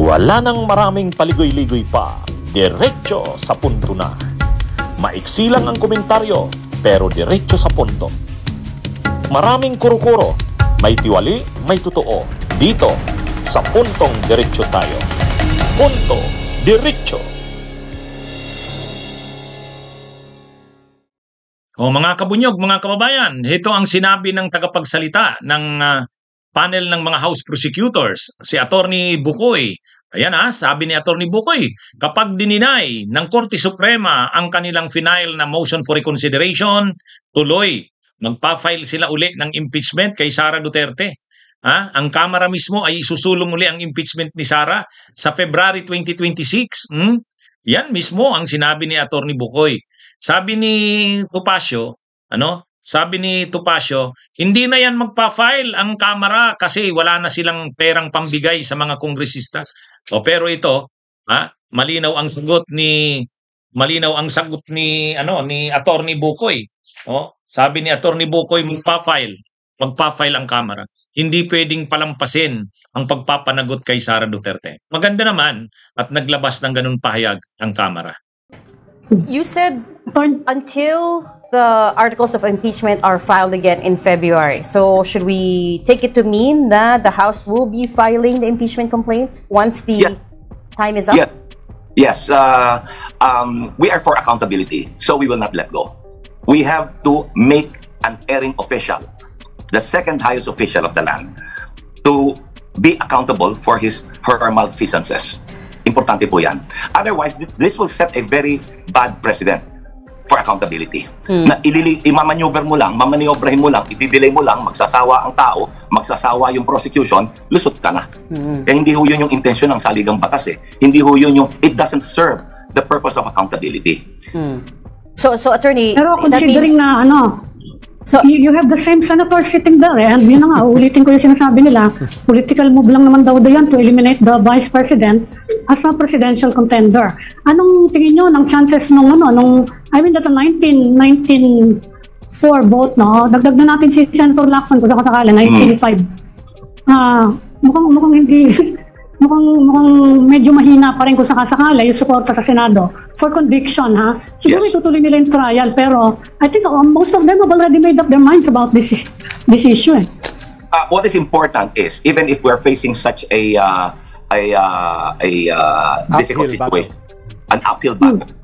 Wala nang maraming paligoy-ligoy pa, diretso sa punto na. Maiksi lang ang komentaryo, pero diretso sa punto. Maraming kuro-kuro, may tiwali, may totoo. Dito, sa Puntong Diretso tayo. Punto Diretso. O mga kabunyog, mga kababayan, ito ang sinabi ng tagapagsalita ng panel ng mga House Prosecutors, si Attorney Bukoy. Ayan sabi ni Attorney Bukoy, kapag dininay ng Korte Suprema ang kanilang final na motion for reconsideration, tuloy, magpa-file sila uli ng impeachment kay Sara Duterte. Ang Kamara mismo ay isusulong uli ang impeachment ni Sara sa February 2026. Yan mismo ang sinabi ni Attorney Bukoy. Sabi ni Topacio, hindi na yan magpa-file ang Kamara kasi wala na silang perang pambigay sa mga kongresista. Pero ito, malinaw ang sagot ni Attorney Bukoy. Sabi ni Attorney Bukoy, magpa-file ang Kamara. Hindi pwedeng palampasin ang pagpapanagot kay Sara Duterte. Maganda naman at naglabas ng ganun pahayag ang Kamara. You said until the articles of impeachment are filed again in February. So should we take it to mean that the House will be filing the impeachment complaint once the time is up? Yeah. Yes. We are for accountability, so we will not let go. We have to make an erring official, the second highest official of the land, to be accountable for her malfeasances. Importante po yan. Otherwise, this will set a very bad precedent for accountability. Na imamaneuver mo lang, mamaniobrahin mo lang, i-delay mo lang, magsasawa ang tao, magsasawa yung prosecution, lusot ka na. Kaya hindi ho yun yung intention ng saligang batas eh. Hindi ho yun yung, it doesn't serve the purpose of accountability. So attorney, pero considering na so you have the same senator sitting there and yun na nga, ulitin ko yung sinasabi nila, political move lang naman daw yan to eliminate the vice president as a presidential contender. Anong tingin nyo ng chances that's a 1994 vote, no? Dagdag na natin si Senator Lacson kung sakasakali, 1985. Mukhang hindi, mukhang medyo mahina pa rin kung sakasakali yung suporta sa Senado for conviction, Siguro itutuloy nila yung trial, pero I think most of them have already made up their minds about this issue. What is important is, even if we're facing such a difficult situation, an uphill battle,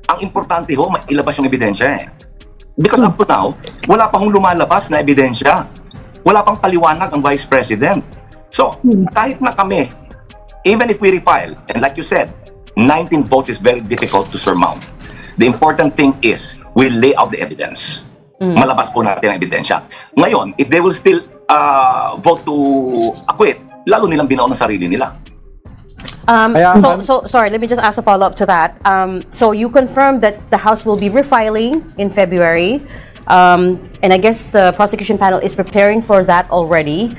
ang importante ho, ilabas yung ebidensya Because up to now, wala pa hong lumalabas na ebidensya. Wala pang paliwanag ang Vice President. So, kahit na kami, even if we refile, and like you said, 19 votes is very difficult to surmount. The important thing is, we lay out the evidence. Malabas po natin ang ebidensya. Ngayon, if they will still vote to acquit, lalo nilang binaon ang sarili nila. So sorry, let me just ask a follow-up to that. So you confirmed that the House will be refiling in February, and I guess the prosecution panel is preparing for that already.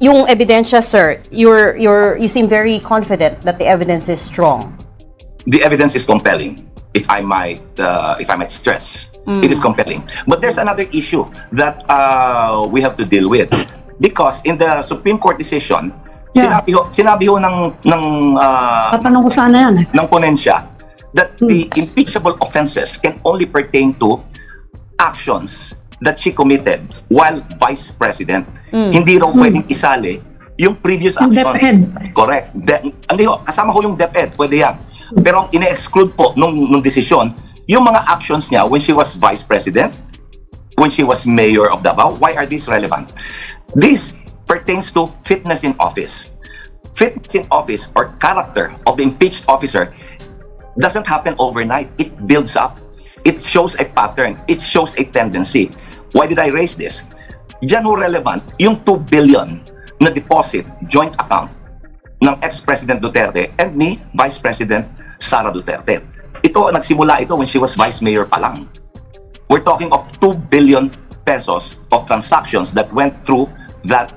Yung ebidensya, sir, you seem very confident that the evidence is strong. The evidence is compelling, if I might stress. It is compelling. But there's another issue that we have to deal with, because in the Supreme Court decision, sinabi ho tatanong ko sana yan ng ponensya that the impeachable offenses can only pertain to actions that she committed while Vice President. Hindi raw pwedeng isali yung previous actions. Correct. Hindi ho, kasama ho yung DepEd, pwede yan. Pero ang ine-exclude po nung desisyon, yung mga actions niya when she was Vice President, when she was Mayor of Davao. Why are these relevant? This pertains to fitness in office. Fitness in office or character of the impeached officer doesn't happen overnight. It builds up. It shows a pattern. It shows a tendency. Why did I raise this? Diyan ho relevant yung 2 billion na deposit joint account ng ex-President Duterte and ni Vice President Sara Duterte. Nagsimula ito when she was Vice Mayor pa lang. We're talking of 2 billion pesos of transactions that went through that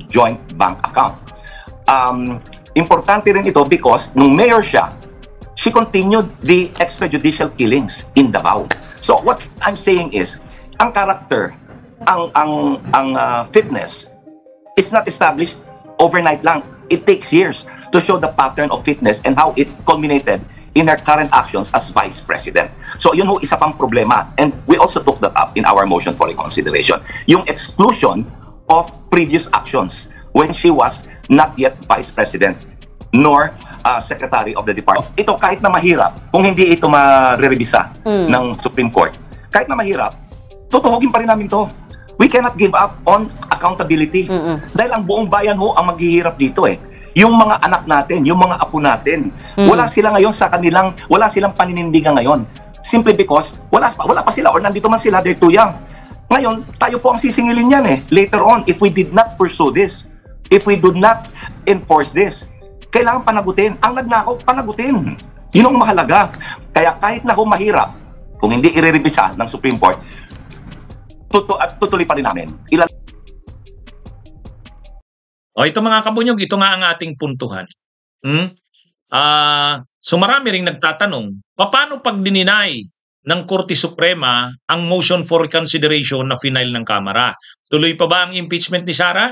joint bank account. Importante rin ito because nung mayor siya, she continued the extrajudicial killings in Davao. So what I'm saying is, ang character, ang fitness is not established overnight lang. it takes years to show the pattern of fitness and how it culminated in her current actions as Vice President. So yun ho, isa pang problema. And we also took that up in our motion for reconsideration. Yung exclusion of previous actions when she was not yet Vice President nor Secretary of the Department. Ito kahit na mahirap, kung hindi ito ma-revisa ng Supreme Court, kahit na mahirap, tutuhugin pa rin namin to. We cannot give up on accountability. Dahil ang buong bayan ho ang maghihirap dito eh. Yung mga anak natin, yung mga apo natin, wala sila ngayon sa kanilang, wala silang paninindigan ngayon. Simply because, wala pa sila or nandito man sila, they're too young. Ngayon, tayo po ang sisingilin yan eh. Later on, if we did not pursue this, if we did not enforce this, kailangan panagutin. Ang nagnakaw, panagutin. Yun ang mahalaga. Kaya kahit na ho mahirap, kung hindi irerevisa ng Supreme Court, tutuloy pa rin namin. O ito mga kabunyog, ito nga ang ating puntuhan. So marami ring nagtatanong, paano pag dininay ng Korte Suprema ang motion for reconsideration na final ng Kamara? Tuloy pa ba ang impeachment ni Sara?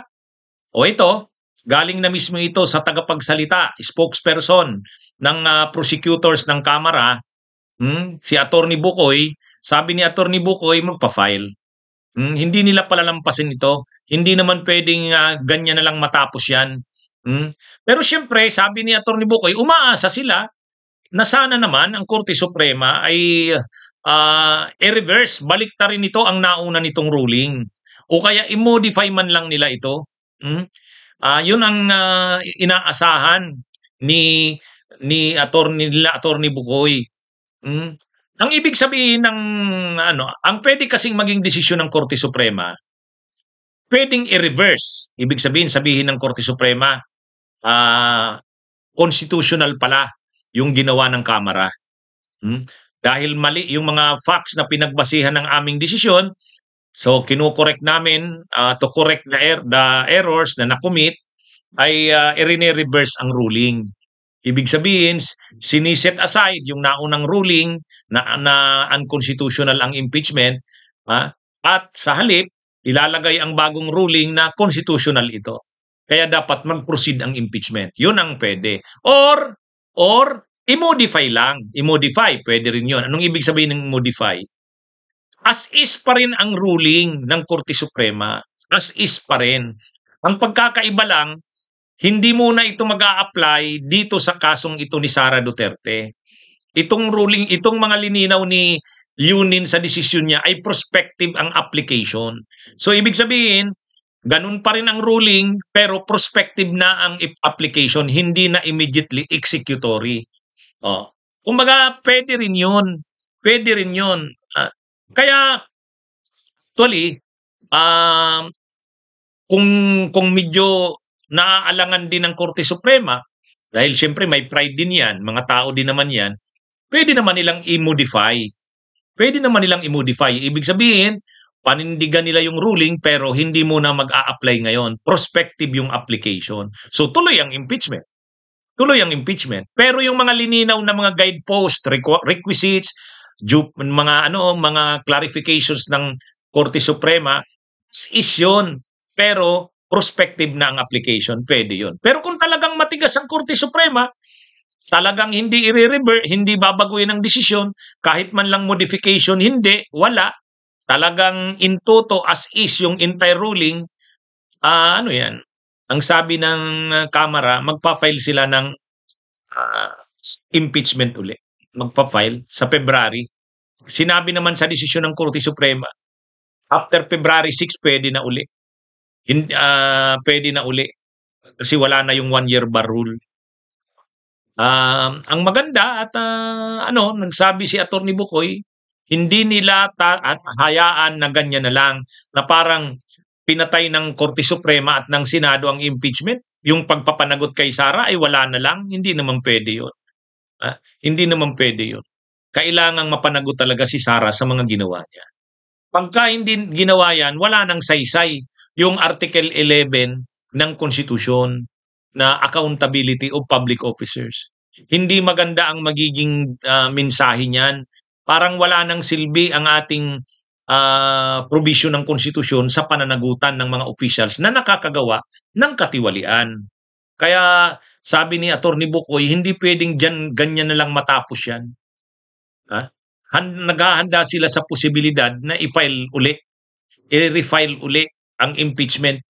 O ito, galing na mismo ito sa tagapagsalita, spokesperson ng prosecutors ng Kamara, si Attorney Bukoy. Sabi ni Attorney Bukoy, magpa-file. Hindi nila palalampasin ito. Hindi naman pwedeng ganyan na lang matapos yan. Pero siyempre, sabi ni Attorney Bukoy, umaasa sila na sana naman ang Korte Suprema ay i-reverse, baliktarin nito ang nauna nitong ruling. O kaya i-modify man lang nila ito. Yun ang inaasahan ni Attorney Bukoy. Ang ibig sabihin ng ang pwede kasing maging desisyon ng Korte Suprema, pwedeng i-reverse. Ibig sabihin ng Korte Suprema, constitutional pala yung ginawa ng Kamara. Dahil mali yung mga facts na pinagbasihan ng aming desisyon, so kinu-correct namin to correct the errors na na-commit, ay i-reverse ang ruling. Ibig sabihin, siniset aside yung naunang ruling na unconstitutional ang impeachment, at sa halip, ilalagay ang bagong ruling na constitutional ito. Kaya dapat mag-proceed ang impeachment. Yun ang pwede. Or i-modify lang. I-modify, pwede rin yun. Anong ibig sabihin ng modify? As is pa rin ang ruling ng Korte Suprema. As is pa rin. Ang pagkakaiba lang, hindi muna ito mag-a-apply dito sa kasong ito ni Sara Duterte. Itong ruling, itong mga lininaw ni Yunin sa desisyon niya ay prospective ang application. So ibig sabihin, ganun pa rin ang ruling pero prospective na ang application, hindi na immediately executory. Kumbaga, pwede rin yun. Pwede rin yun. Kaya, actually, kung medyo naaalangan din ng Korte Suprema, dahil siyempre may pride din yan, mga tao din naman yan, pwede naman nilang i-modify. Pwede naman nilang i-modify. Ibig sabihin, panindigan nila yung ruling pero hindi muna mag-a-apply ngayon. Prospective yung application. So tuloy ang impeachment. Tuloy ang impeachment. Pero yung mga lininaw na mga guidepost, requisites, mga clarifications ng Korte Suprema, is yun. Pero prospective na ang application, pwede yun. Pero kung talagang matigas ang Korte Suprema, talagang hindi i-reverse, hindi babaguhin ang desisyon, kahit man lang modification, hindi, wala. Talagang in toto as is yung entire ruling, yan. Ang sabi ng Kamara, magpa-file sila ng impeachment uli. Magpa-file sa February. Sinabi naman sa desisyon ng Korte Suprema, after February 6, pwede na uli. Pwede na uli. Kasi wala na yung 1-year bar rule. Ang maganda at nagsabi si Attorney Bukoy, hindi nila hayaan na ganyan na lang, na parang pinatay ng Korte Suprema at ng Senado ang impeachment. Yung pagpapanagot kay Sara ay wala na lang. Hindi naman pwede yun. Hindi naman pwede yun. Kailangang mapanagot talaga si Sara sa mga ginawa niya. Pagka hindi ginawa yan, wala nang saysay yung Article 11 ng Konstitusyon na accountability of public officers. Hindi maganda ang magiging mensahe niyan. Parang wala nang silbi ang ating provision ng Konstitusyon sa pananagutan ng mga officials na nakakagawa ng katiwalian. Kaya sabi ni Atty. Bukoy, hindi pwedeng ganyan na lang matapos yan. Ha? Naghahanda sila sa posibilidad na i-refile uli ang impeachment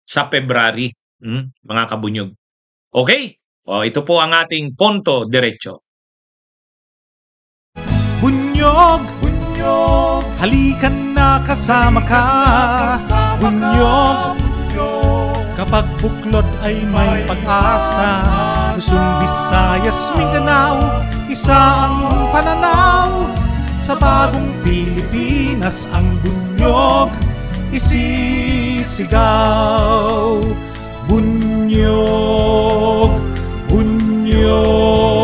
sa February, mga kabunyog. Okay? Ito po ang ating punto diretso. Bunyog, bunyog, halikan na kasama ka. Bunyog, kapag buklod ay may pag-asa. Luzon, Visayas, Mindanao, isa ang pananaw. Sa bagong Pilipinas ang bunyog isisigaw. Bunyog, bunyog.